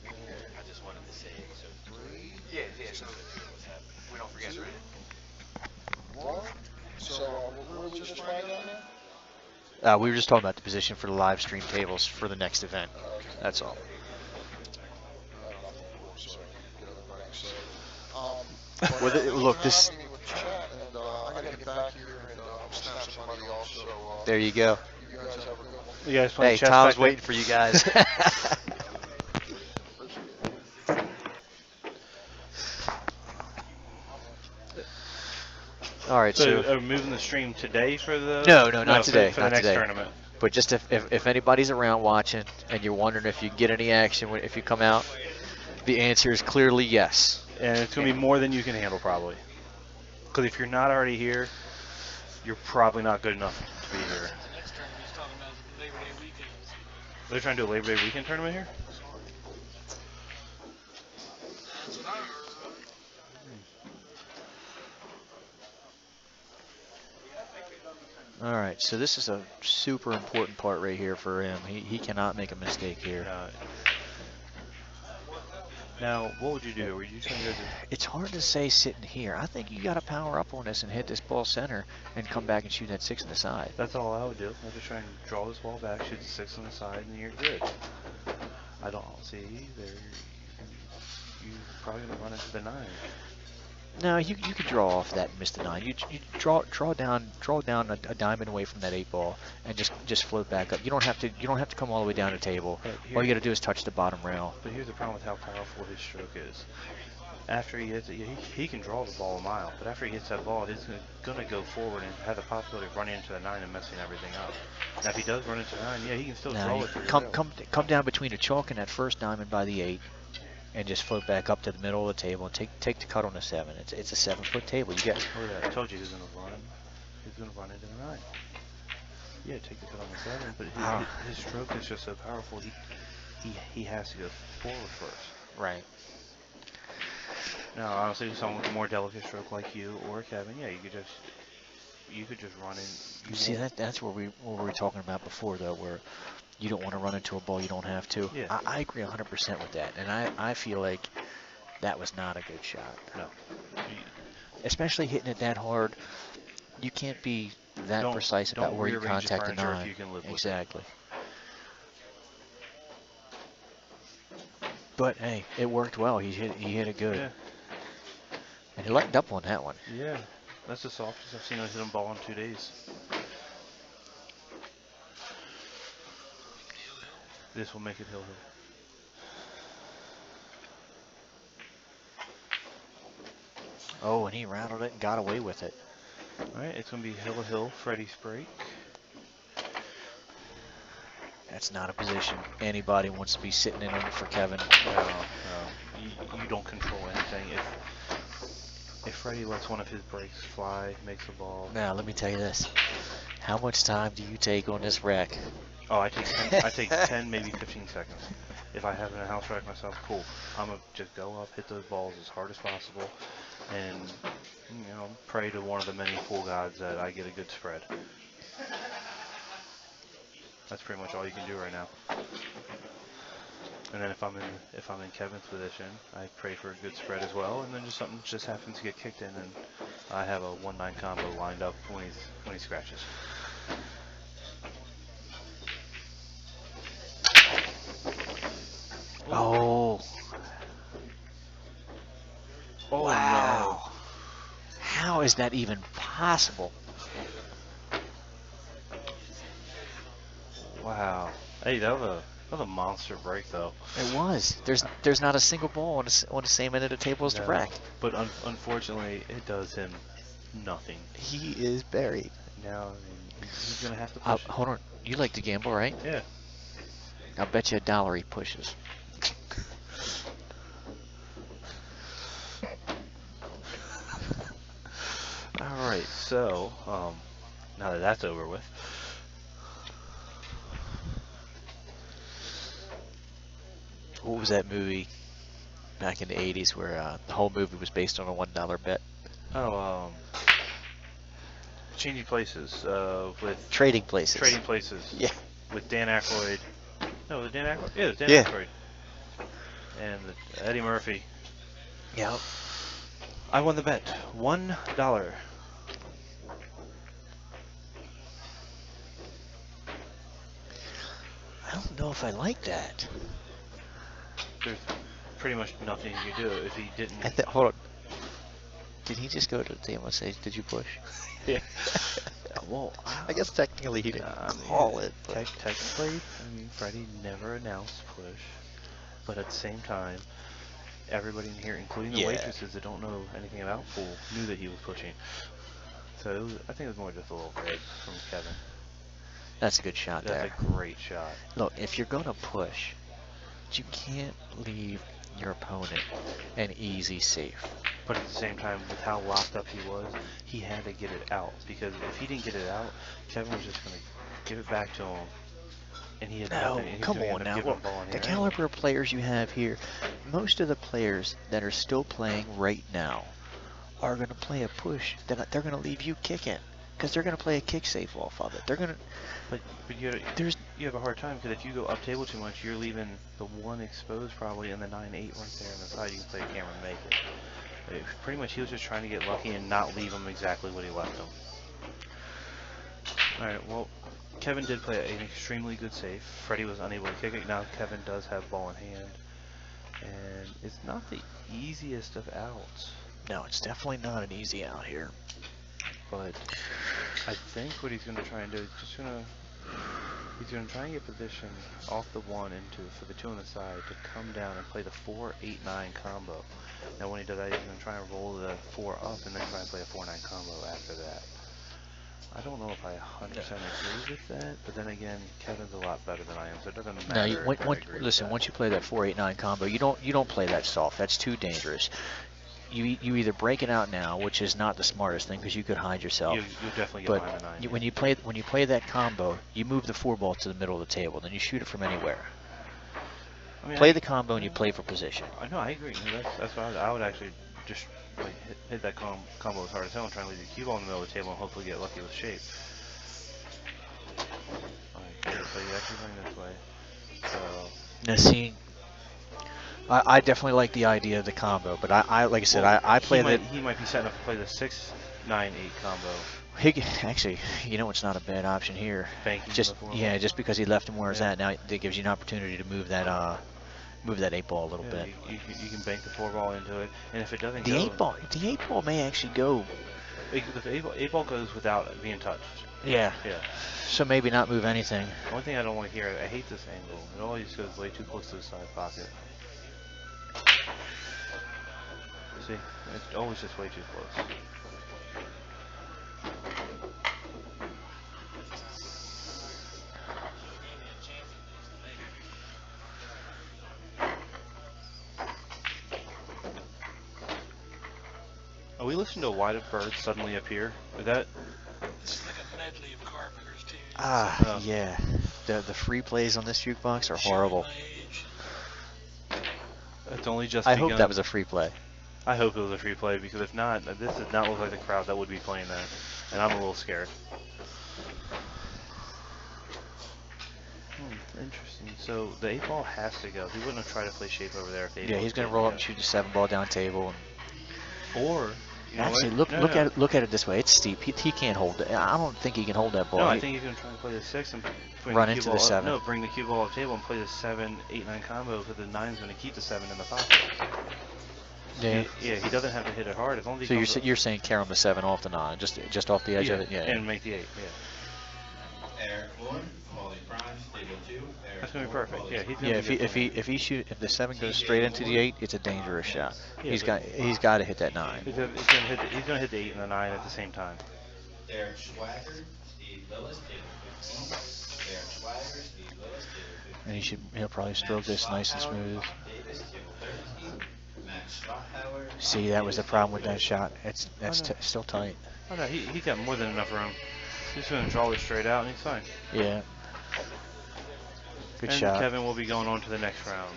I just wanted to say so 3. Yeah, so we don't forget, right? 1. So where are we this flag down there? We were just talking about the position for the live stream tables for the next event. Okay. That's all. I don't know, so get everybody excited. Well, look, this. Having me with chat, and I gotta get back here and snap somebody off. So There you go. you guys have a good one. You guys playing Hey, chess Tom's back there? waiting for you guys. All right, So, so are we moving the stream today for the? No, not today, For not the next today. tournament. but just if anybody's around watching and you're wondering if you get any action if you come out, the answer is clearly yes. And it's going to be more than you can handle, probably. Because if you're not already here, you're probably not good enough to be here. The next tournament he's talking about is Labor Day weekend. They're trying to do a Labor Day weekend tournament here? That's what I heard. All right, so this is a super important part right here for him. He cannot make a mistake here. Now, what would you do? Were you trying to go to... It's hard to say sitting here. I think you got to power up on this and hit this ball center and come back and shoot that 6 on the side. That's all I would do. I would just try and draw this ball back, shoot the 6 on the side, and you're good. I don't see there. You're probably gonna run into the 9. No, you could draw off that and miss the 9. You draw down a diamond away from that 8 ball and just float back up. You don't have to come all the way down the table. All you got to do is touch the bottom rail. But here's the problem with how powerful his stroke is. After he hits it, he can draw the ball a mile, but after he hits that ball, he's going to go forward and have the possibility of running into the 9 and messing everything up. Now, if he does run into the 9, yeah, he can still draw it for come down between the chalk and that first diamond by the 8. And just float back up to the middle of the table and take the cut on the 7. It's a 7-foot table. You get. Look at that. I told you he was going to run. He's going to run into the 9. Yeah, take the cut on the 7, but his stroke is just so powerful. He has to go forward first. Right. Now, honestly, someone with a more delicate stroke like you or Kevin, yeah, you could just run in. See, that's what we were talking about before, though, where you don't want to run into a ball you don't have to. Yeah. I agree 100% with that, and I feel like that was not a good shot. No. Especially hitting it that hard, you can't be that precise about where you rearrange the contact the furniture 9. if you can live with it. Exactly. But hey, it worked well. He hit it good. Yeah. And he lightened up on that one. Yeah. That's the softest I've seen him hit a ball in 2 days. This will make it hill. Oh, and he rattled it and got away with it. Alright, it's going to be hill, Freddie's break. That's not a position anybody wants to be sitting in on for Kevin. No. You don't control anything. If Freddie lets one of his breaks fly, makes a ball. Now, let me tell you this. How much time do you take on this wreck? Oh, I take 10, maybe 15 seconds. If I have a house wreck myself, cool. I'm going to just go up, hit those balls as hard as possible, and, pray to one of the many pool gods that I get a good spread. That's pretty much all you can do right now. And then if I'm in Kevin's position, I pray for a good spread as well, and then something just happens to get kicked in, and I have a 1-9 combo lined up when he scratches. Oh. Oh, wow. How is that even possible? Wow. Hey, that was a monster break, though. It was. There's not a single ball on the same end of the table as the wreck. But unfortunately, it does him nothing. He is buried. Now he's gonna have to push. Hold on. You like to gamble, right? Yeah. I'll bet you $1 he pushes. All right. So now that that's over with. What was that movie back in the 80s where the whole movie was based on a $1 bet? Oh, Changing Places with Trading Places. Trading Places. Yeah. With Dan Aykroyd. No, was it Dan Aykroyd? Yeah, it was Dan Yeah. Aykroyd. And Eddie Murphy. Yeah. I won the bet. $1. don't know if I like that. There's pretty much nothing you can do if he didn't. Hold on. Did he just go to the table and say, "Did you push?" Yeah. Well, I guess technically he didn't call it. But. Technically, I mean, Freddie never announced push, but at the same time, everybody in here, including the Yeah. waitresses that don't know anything about pool, knew that he was pushing. So it was, I think it was more just a little vague from Kevin. That's a good shot there. That's a great shot. Look, if you're going to push, you can't leave your opponent an easy safe. But at the same time, with how locked up he was, he had to get it out. Because if he didn't get it out, Kevin was just going to give it back to him. And he had No, nothing. And he was come gonna on end up now. giving Look, the ball in the here caliber of players you have here, most of the players that are still playing right now are going to play a push. They're going to leave you kicking because they're going to play a kick safe off of it. They're going to. But you have a hard time because if you go up table too much, you're leaving the 1 exposed probably and the 9-8 right there on the side. You can play a camera and make it. Pretty much he was just trying to get lucky and not leave him exactly what he left him. Alright, well, Kevin did play an extremely good save. Freddie was unable to kick it. Now Kevin does have ball in hand. And it's not the easiest of outs. No, it's definitely not an easy out here. But I think what he's going to try and do is he's going to try and get position off the 1 into for the 2 on the side to come down and play the 4-8-9 combo. Now when he does that, he's going to try and roll the 4 up and then try and play a 4-9 combo after that. I don't know if I 100% agree with that, but then again, Kevin's a lot better than I am, so it doesn't matter. No, listen. Once you play that 4-8-9 combo, you don't play that soft. That's too dangerous. You either break it out now, which is not the smartest thing because you could hide yourself. You definitely get but behind the 9. when you play that combo, you move the 4 ball to the middle of the table, then you shoot it from anywhere. I mean, Play the combo and you play for position. I know, I agree. That's why I would actually just like, hit that combo as hard as hell and try and leave the cue ball in the middle of the table and hopefully get lucky with shape. Alright, so you actually bring this way. So Now see, I definitely like the idea of the combo, but I like I said, I play that. He might be setting up to play the 6-9-8 combo. Actually, you know, it's not a bad option here. Banking Just the 4 yeah, just because he left him where it's at, now that gives you an opportunity to move that 8 ball a little bit. You can bank the 4 ball into it, and if it doesn't The go, the 8 ball may actually go. The 8 ball goes without being touched. Yeah. Yeah. So maybe not move anything. The only thing I don't want to hear, I hate this angle. It always goes way too close to the side pocket. See, it's always just way too close. Are we listening to Why Do Birds Suddenly Appear? Is that? It's like a medley of Carpenter's too. Ah, yeah. The free plays on this jukebox are horrible. It's only just I begun. hope that was a free play. I hope it was a free play because if not, this does not look like the crowd that would be playing that, and I'm a little scared. Interesting. So the 8 ball has to go. He wouldn't have tried to play shape over there if the 8 Yeah, ball he's going to didn't roll up go. and shoot the 7 ball down table. Or you know Actually, what? look at it this way. It's steep. He can't hold it. I don't think he can hold that ball. No, I think he's going to try and play the 6 and bring Run the into cue the ball 7. No, bring the cue ball off the table and play the 7-8-9 combo because the 9's going to keep the 7 in the pocket. Yeah. He doesn't have to hit it hard as long as he So comes up. you're saying carry him the 7 off the 9, just off the edge of it. Yeah. And make the 8. Yeah. Eric Moore, Molly Prime, table 2. Eric That's going to be Moore, perfect. Molly Yeah, he's Prime. going Yeah, to be good for me. if the 7 goes straight into the 8, it's a dangerous shot. Yeah, he's but- got to hit that 9. He's going to hit the 8 and the 9 at the same time. Derek Schwager, Steve Lillis, table 15. Derek Schwager, Steve Lillis, table 15. And he'll probably stroke this nice and smooth. Davis, table 13. Max Schwachauer. See, that was the problem with that shot. That's know. still tight. Oh no, he got more than enough room. He's going to draw this straight out and he's fine. Yeah. Good and shot. Kevin will be going on to the next round.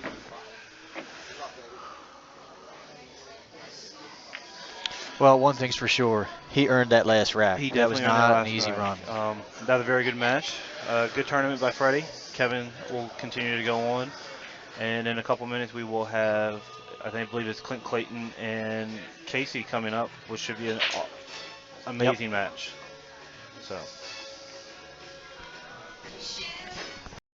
Well, one thing's for sure, he earned that last rack. He That was definitely earned that not an last easy round. run. That was a very good match. Good tournament by Freddie. Kevin will continue to go on. And in a couple minutes we will have, I believe it's Clint Clayton and Casey coming up, which should be an amazing match. So.